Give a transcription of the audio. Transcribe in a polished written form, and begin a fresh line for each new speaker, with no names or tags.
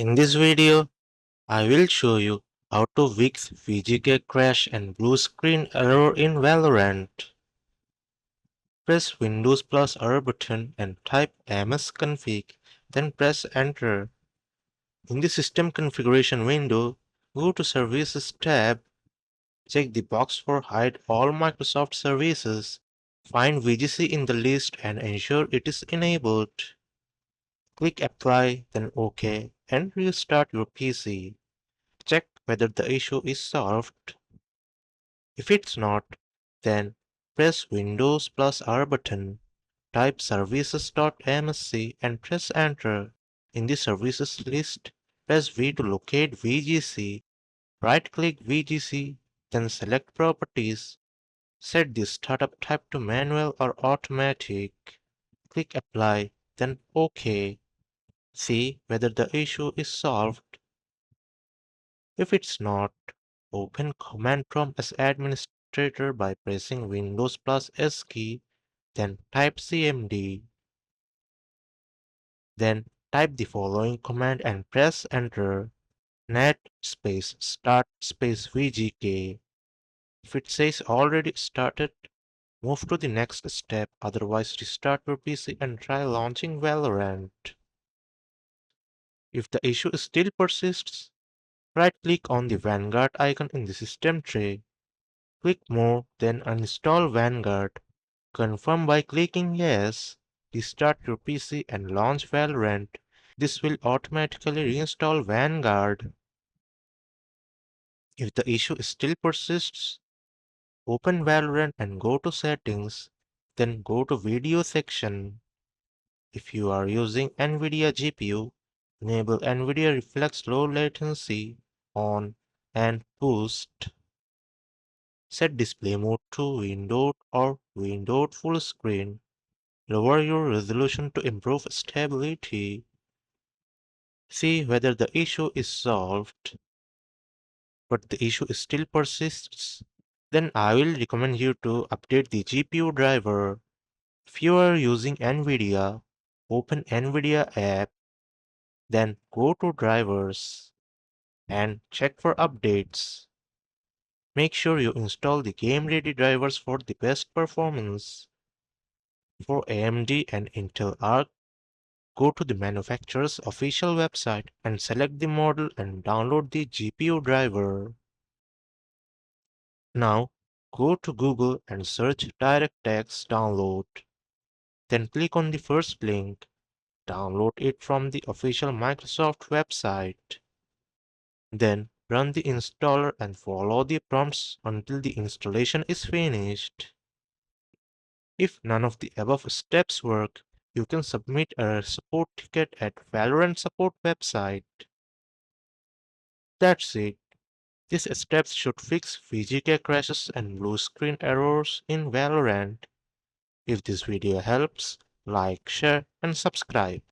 In this video, I will show you how to fix VGK crash and blue screen error in Valorant. Press Windows plus R button and type msconfig, then press enter. In the system configuration window, go to Services tab, check the box for Hide all Microsoft services, find VGC in the list and ensure it is enabled. Click Apply, then OK, and restart your PC. Check whether the issue is solved. If it's not, then press Windows plus R button, type services.msc and press enter. In the services list, press V to locate VGC, right-click VGC, then select Properties. Set the startup type to manual or automatic. Click Apply, then OK. See whether the issue is solved. If it's not, open Command Prompt as administrator by pressing Windows plus S key, then type cmd. Then type the following command and press enter. Net space start space VGK. If it says already started, move to the next step, otherwise restart your PC and try launching Valorant. If the issue still persists, right-click on the Vanguard icon in the system tray. Click More, then uninstall Vanguard. Confirm by clicking Yes. Restart your PC and launch Valorant. This will automatically reinstall Vanguard. If the issue still persists, open Valorant and go to Settings, then go to Video section. If you are using NVIDIA GPU, enable NVIDIA Reflex Low Latency on and Boost. Set display mode to windowed or windowed full screen. Lower your resolution to improve stability. See whether the issue is solved. But the issue still persists, then I will recommend you to update the GPU driver. If you are using NVIDIA, open NVIDIA app, then go to drivers and check for updates. Make sure you install the game-ready drivers for the best performance. For AMD and Intel Arc, go to the manufacturer's official website and select the model and download the GPU driver. Now, go to Google and search DirectX download. Then click on the first link. Download it from the official Microsoft website. Then run the installer and follow the prompts until the installation is finished. If none of the above steps work, you can submit a support ticket at Valorant support website. That's it. These steps should fix VGK crashes and blue screen errors in Valorant. If this video helps, like, share and subscribe.